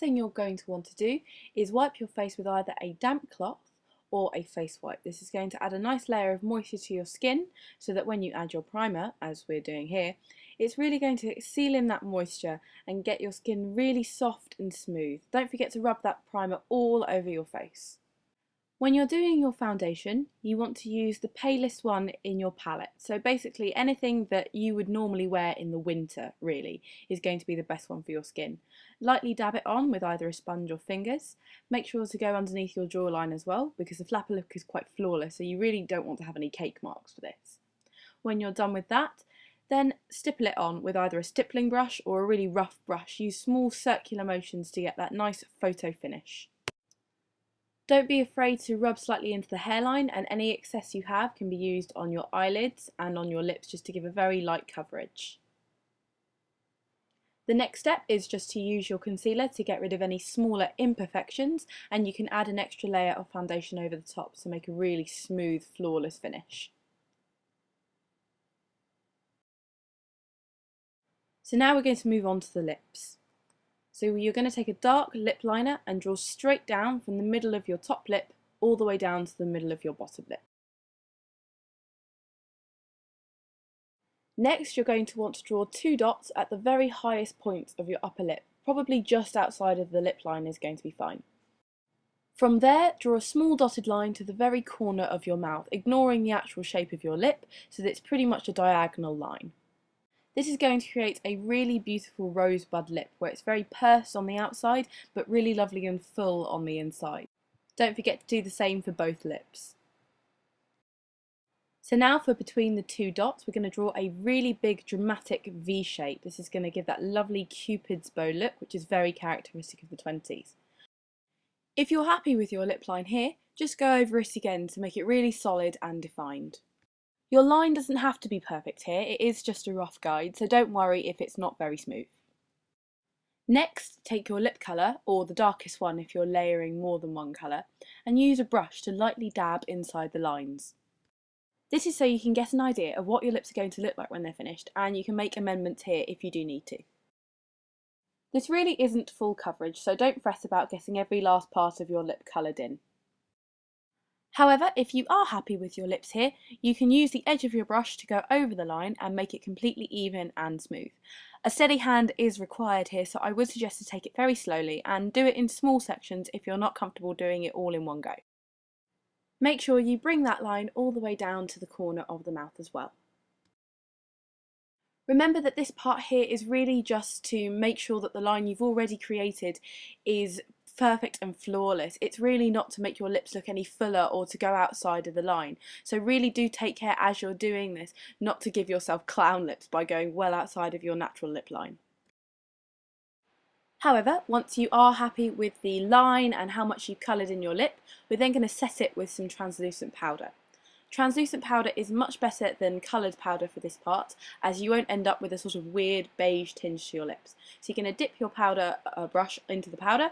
thing you're going to want to do is wipe your face with either a damp cloth or a face wipe. This is going to add a nice layer of moisture to your skin so that when you add your primer, as we're doing here, it's really going to seal in that moisture and get your skin really soft and smooth. Don't forget to rub that primer all over your face. When you're doing your foundation, you want to use the palest one in your palette. So basically anything that you would normally wear in the winter, really, is going to be the best one for your skin. Lightly dab it on with either a sponge or fingers. Make sure to go underneath your jawline as well, because the flapper look is quite flawless, so you really don't want to have any cake marks for this. When you're done with that, then stipple it on with either a stippling brush or a really rough brush. Use small circular motions to get that nice photo finish. Don't be afraid to rub slightly into the hairline, and any excess you have can be used on your eyelids and on your lips just to give a very light coverage. The next step is just to use your concealer to get rid of any smaller imperfections, and you can add an extra layer of foundation over the top to make a really smooth, flawless finish. So now we're going to move on to the lips. So you're going to take a dark lip liner and draw straight down from the middle of your top lip all the way down to the middle of your bottom lip. Next, you're going to want to draw 2 dots at the very highest points of your upper lip. Probably just outside of the lip line is going to be fine. From there, draw a small dotted line to the very corner of your mouth, ignoring the actual shape of your lip, so that it's pretty much a diagonal line. This is going to create a really beautiful rosebud lip where it's very pursed on the outside but really lovely and full on the inside. Don't forget to do the same for both lips. So now for between the 2 dots, we're going to draw a really big dramatic V shape. This is going to give that lovely Cupid's bow look, which is very characteristic of the 20s. If you're happy with your lip line here, just go over it again to make it really solid and defined. Your line doesn't have to be perfect here, it is just a rough guide, so don't worry if it's not very smooth. Next, take your lip colour, or the darkest one if you're layering more than one colour, and use a brush to lightly dab inside the lines. This is so you can get an idea of what your lips are going to look like when they're finished, and you can make amendments here if you do need to. This really isn't full coverage, so don't fret about getting every last part of your lip coloured in. However, if you are happy with your lips here, you can use the edge of your brush to go over the line and make it completely even and smooth. A steady hand is required here, so I would suggest to take it very slowly and do it in small sections if you're not comfortable doing it all in one go. Make sure you bring that line all the way down to the corner of the mouth as well. Remember that this part here is really just to make sure that the line you've already created is perfect and flawless. It's really not to make your lips look any fuller or to go outside of the line. So really do take care as you're doing this not to give yourself clown lips by going well outside of your natural lip line. However, once you are happy with the line and how much you've coloured in your lip, we're then going to set it with some translucent powder. Translucent powder is much better than coloured powder for this part, as you won't end up with a sort of weird beige tinge to your lips. So you're going to dip your powder brush into the powder,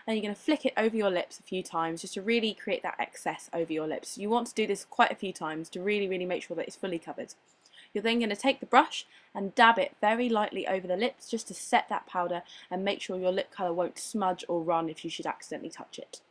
and you're going to flick it over your lips a few times just to really create that excess over your lips. You want to do this quite a few times to really make sure that it's fully covered. You're then going to take the brush and dab it very lightly over the lips just to set that powder and make sure your lip colour won't smudge or run if you should accidentally touch it.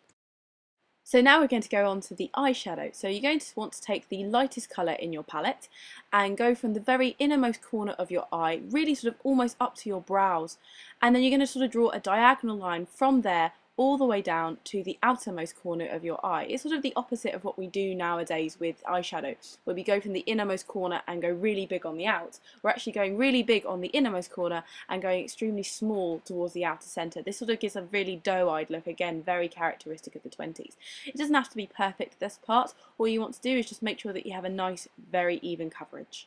So now we're going to go on to the eyeshadow. So you're going to want to take the lightest colour in your palette and go from the very innermost corner of your eye, really sort of almost up to your brows, and then you're going to sort of draw a diagonal line from there all the way down to the outermost corner of your eye. It's sort of the opposite of what we do nowadays with eyeshadow, where we go from the innermost corner and go really big on the out. We're actually going really big on the innermost corner and going extremely small towards the outer centre. This sort of gives a really doe-eyed look, again very characteristic of the 20s. It doesn't have to be perfect this part, all you want to do is just make sure that you have a nice, very even coverage.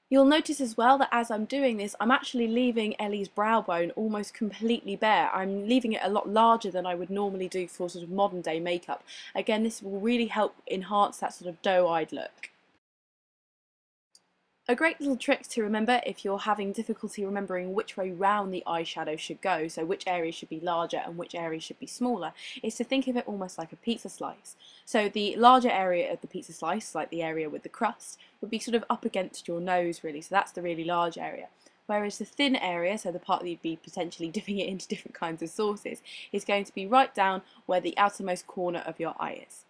You'll notice as well that as I'm doing this, I'm actually leaving Ellie's brow bone almost completely bare. I'm leaving it a lot larger than I would normally do for sort of modern day makeup. Again, this will really help enhance that sort of doe-eyed look. A great little trick to remember if you're having difficulty remembering which way round the eyeshadow should go, so which areas should be larger and which areas should be smaller, is to think of it almost like a pizza slice. So the larger area of the pizza slice, like the area with the crust, would be sort of up against your nose really, so that's the really large area. whereas the thin area, so the part that you'd be potentially dipping it into different kinds of sauces, is going to be right down where the outermost corner of your eye is.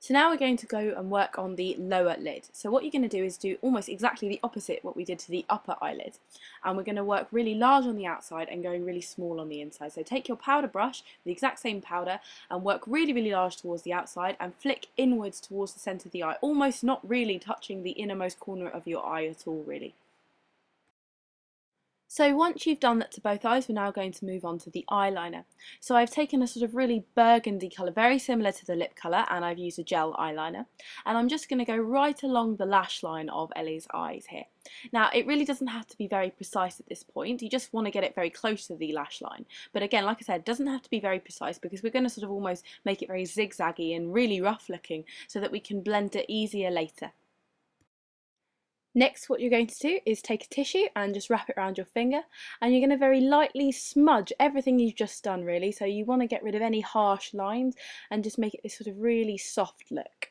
So now we're going to go and work on the lower lid. So what you're going to do is do almost exactly the opposite what we did to the upper eyelid. And we're going to work really large on the outside and going really small on the inside. So take your powder brush, the exact same powder, and work really, really large towards the outside and flick inwards towards the centre of the eye, almost not really touching the innermost corner of your eye at all, really. So once you've done that to both eyes, we're now going to move on to the eyeliner. So I've taken a sort of really burgundy colour, very similar to the lip colour, and I've used a gel eyeliner. And I'm just going to go right along the lash line of Ellie's eyes here. Now, it really doesn't have to be very precise at this point, you just want to get it very close to the lash line. But again, like I said, it doesn't have to be very precise because we're going to sort of almost make it very zigzaggy and really rough looking so that we can blend it easier later. Next, what you're going to do is take a tissue and just wrap it around your finger, and you're going to very lightly smudge everything you've just done, really. So you want to get rid of any harsh lines and just make it this sort of really soft look.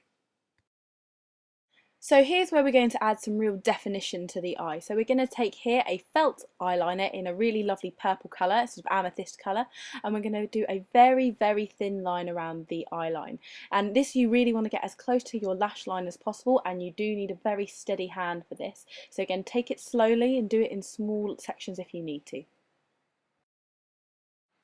So here's where we're going to add some real definition to the eye. So we're going to take here a felt eyeliner in a really lovely purple colour, sort of amethyst colour, and we're going to do a very, very thin line around the eye line. And this you really want to get as close to your lash line as possible, and you do need a very steady hand for this. So again, take it slowly and do it in small sections if you need to.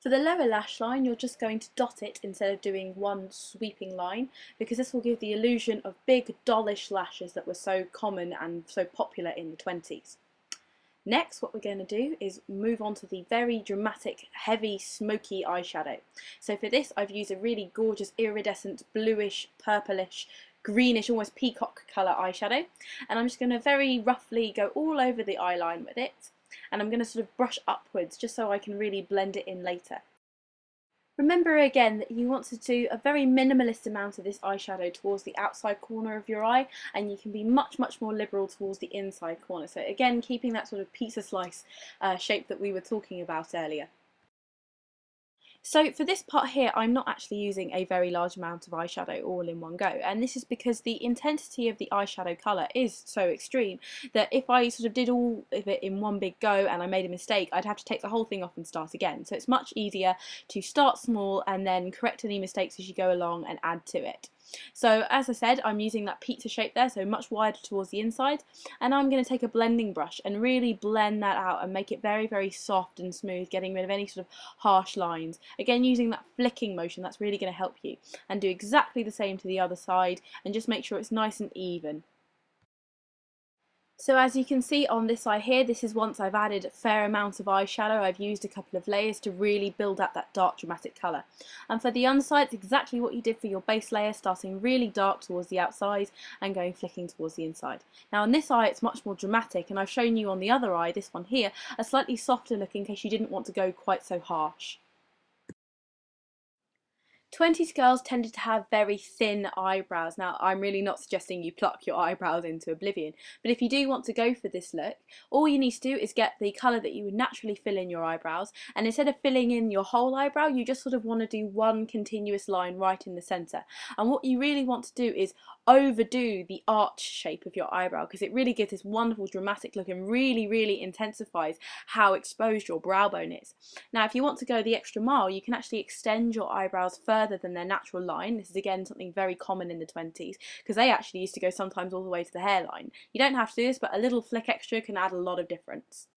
For the lower lash line, you're just going to dot it instead of doing one sweeping line, because this will give the illusion of big dollish lashes that were so common and so popular in the 20s. Next, what we're going to do is move on to the very dramatic, heavy, smoky eyeshadow. So for this, I've used a really gorgeous iridescent bluish, purplish, greenish, almost peacock colour eyeshadow, and I'm just going to very roughly go all over the eyeline with it. And I'm going to sort of brush upwards just so I can really blend it in later. Remember again that you want to do a very minimalist amount of this eyeshadow towards the outside corner of your eye, and you can be much more liberal towards the inside corner. So again, keeping that sort of pizza slice shape that we were talking about earlier. So for this part here, I'm not actually using a very large amount of eyeshadow all in one go, and this is because the intensity of the eyeshadow colour is so extreme that if I sort of did all of it in one big go and I made a mistake, I'd have to take the whole thing off and start again. So it's much easier to start small and then correct any mistakes as you go along and add to it. So as I said, I'm using that pizza shape there, so much wider towards the inside, and I'm going to take a blending brush and really blend that out and make it very, very soft and smooth, getting rid of any sort of harsh lines. Again, using that flicking motion, that's really going to help you. And do exactly the same to the other side, and just make sure it's nice and even. So as you can see on this eye here, this is once I've added a fair amount of eyeshadow. I've used a couple of layers to really build up that dark dramatic colour. And for the underside, it's exactly what you did for your base layer, starting really dark towards the outside and going flicking towards the inside. Now on this eye it's much more dramatic, and I've shown you on the other eye, this one here, a slightly softer look in case you didn't want to go quite so harsh. 20s girls tended to have very thin eyebrows. Now, I'm really not suggesting you pluck your eyebrows into oblivion, but if you do want to go for this look, all you need to do is get the colour that you would naturally fill in your eyebrows, and instead of filling in your whole eyebrow, you just sort of want to do one continuous line right in the centre. And what you really want to do is overdo the arch shape of your eyebrow, because it really gives this wonderful dramatic look and really intensifies how exposed your brow bone is. Now, if you want to go the extra mile, you can actually extend your eyebrows further than their natural line. This is again something very common in the 20s, because they actually used to go sometimes all the way to the hairline. You don't have to do this, but a little flick extra can add a lot of difference.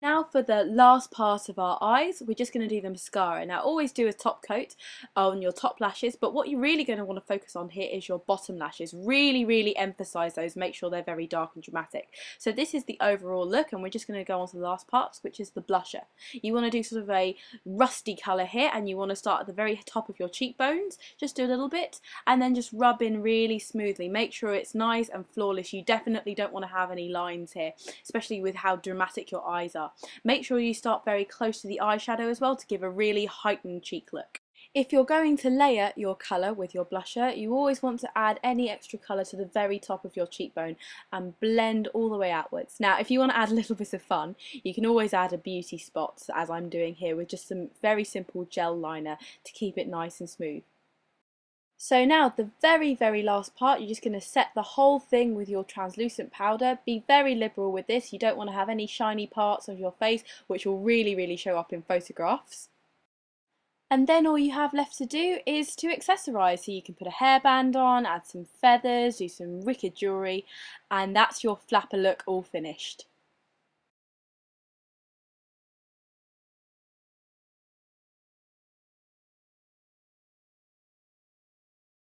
Now for the last part of our eyes, we're just going to do the mascara. Now always do a top coat on your top lashes, but what you're really going to want to focus on here is your bottom lashes. Really emphasize those, make sure they're very dark and dramatic. So this is the overall look, and we're just going to go on to the last part, which is the blusher. You want to do sort of a rusty colour here, and you want to start at the very top of your cheekbones, just do a little bit, and then just rub in really smoothly. Make sure it's nice and flawless. You definitely don't want to have any lines here, especially with how dramatic your eyes are. Make sure you start very close to the eyeshadow as well to give a really heightened cheek look. If you're going to layer your colour with your blusher, you always want to add any extra colour to the very top of your cheekbone and blend all the way outwards. Now, if you want to add a little bit of fun, you can always add a beauty spot, as I'm doing here, with just some very simple gel liner to keep it nice and smooth. So now the very last part, you're just going to set the whole thing with your translucent powder. Be very liberal with this, you don't want to have any shiny parts of your face which will really show up in photographs. And then all you have left to do is to accessorise. So you can put a hairband on, add some feathers, do some wicked jewellery, and that's your flapper look all finished.